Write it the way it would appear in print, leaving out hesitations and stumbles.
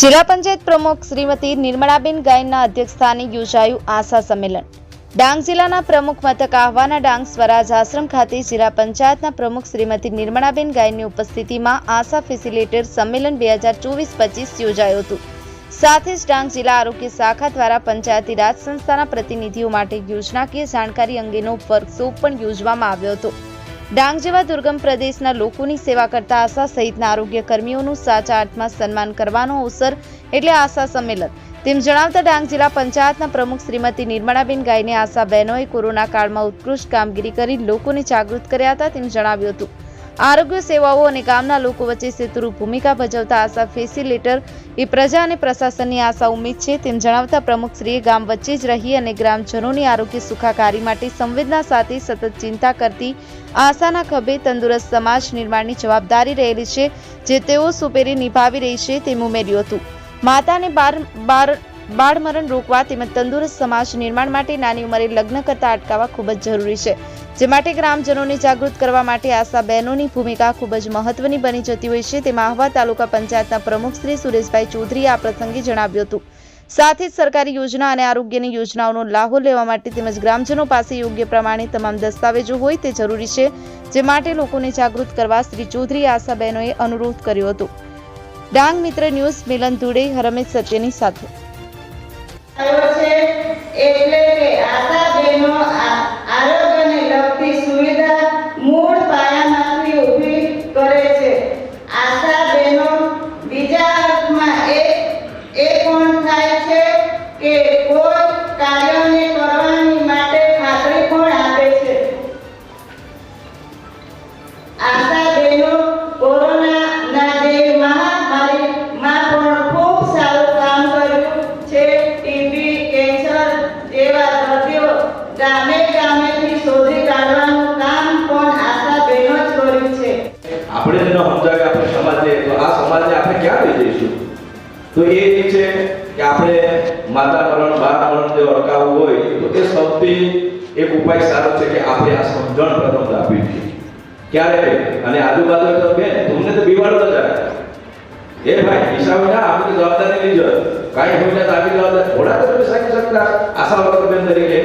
જિલ્લા પંચાયત પ્રમુખ શ્રીમતી નિર્મળાબેન ગાયનના અધ્યક્ષસ્થાને યોજાયું આશા સંમેલન। ડાંગ જિલ્લાના પ્રમુખ મથક આહવાના ડાંગ સ્વરાજ આશ્રમ ખાતે જિલ્લા પંચાયતના પ્રમુખ શ્રીમતી નિર્મળાબેન ગાયનની ઉપસ્થિતિમાં આશા ફેસિલિટેટર સંમેલન 2024-25 યોજાયું હતું। સાથે જ ડાંગ જિલ્લા આરોગ્ય શાખા દ્વારા પંચાયતી રાજ સંસ્થાના પ્રતિનિધિઓ માટે યોજનાકીય જાણકારી અંગેનો વર્કશોપ પણ યોજવામાં આવ્યો હતો। ડાંગ જેવા દુર્ગમ પ્રદેશના લોકોની સેવા કરતા આશા સહિતના આરોગ્ય કર્મીઓનું સાચા અર્થમાં સન્માન કરવાનો અવસર એટલે આશા સંમેલન તેમ જણાવતા ડાંગ જિલ્લા પંચાયતના પ્રમુખ શ્રીમતી નિર્મળાબેન ગાયને આશા બહેનોએ કોરોના કાળમાં ઉત્કૃષ્ટ કામગીરી કરી લોકોને જાગૃત કર્યા હતા તેમ જણાવ્યું હતું। આરોગ્ય સેવાઓ અને ગામના લોકો વચ્ચે સેતુરૂપ ભૂમિકા ભજવતા આશા ફેસિલિટેટર એ પ્રજા અને પ્રશાસનની આશા ઉમ્મીદ છે તેમ જણાવતા પ્રમુખશ્રીએ ગામ વચ્ચે જ રહી અને ગ્રામજનોની આરોગ્ય સુખાકારી માટે સંવેદના સાથે સતત ચિંતા કરતી આશાના ખભે તંદુરસ્ત સમાજ નિર્માણની જવાબદારી રહેલી છે જે તેઓ સુપેરે નિભાવી રહી છે તેમ ઉમેર્યું હતું। માતાને બાળ મરણ રોકવા તેમજ તંદુરસ્ત સમાજ નિર્માણ માટે નાની ઉંમરે લગ્ન કરતા અટકાવવા ખૂબ જ જરૂરી છે, જે માટે ગ્રામજનોને જાગૃત કરવા માટે આશા બહેનોની ભૂમિકા ખૂબ જ મહત્વની બની જતી હોય છે તેમ આહવા તાલુકા પંચાયતના પ્રમુખ શ્રી સુરેશભાઈ ચૌધરીએ આ પ્રસંગે જણાવ્યું હતું। સાથે જ સરકારી યોજના અને આરોગ્યની યોજનાઓનો લાભો લેવા માટે તેમજ ગ્રામજનો પાસે યોગ્ય પ્રમાણે તમામ દસ્તાવેજો હોય તે જરૂરી છે, જે માટે લોકોને જાગૃત કરવા શ્રી ચૌધરીએ આશા બહેનોએ અનુરોધ કર્યો હતો। ડાંગ મિત્ર ન્યૂઝ મિલન ધુડે હરમેશ સત્યની સાથે। એટલે કે આશા બહેનો આરોગ્યને લગતી સુવિધા મૂળ પાયામાંથી ઊભી કરે છે। આશા બહેનો બીજા અર્થમાં એ પણ થાય છે કે કોઈ કાર્યને કરવાની માટે ખાતરી પણ આપે છે। આશા બહેનો કોરોનાના જેવી મહામારીમાં પણ ખૂબ સારું કામ કર્યું છે। ટીબી, કેન્સર જેવા દર્દીઓ ગામેથી શોધી કાઢવાનું કામ પણ આશા બહેનો જ કર્યું છે। આપણે જેનો સમજાવે આપણે સમાજને, તો આ સમાજને આપણે ક્યાં લઈ જઈશું? તો એ છે કે આપણે માતા મરણ, બાળ મરણ જે અટકાવવું હોય તો એ સૌથી એક ઉપાય સારો છે કે આપણે આ સમજણ પ્રથમ આપવી જોઈએ। ક્યારે અને આજુબાજુ તો બેન તમને તો બીવાડો જાય એ ભાઈ હિસાબ ના આપણી જવાબદારી લીજો કાંઈ હોય તો આપણી જવાબદારી થોડા તો સાચી શકતા આશા વગર બેન તરીકે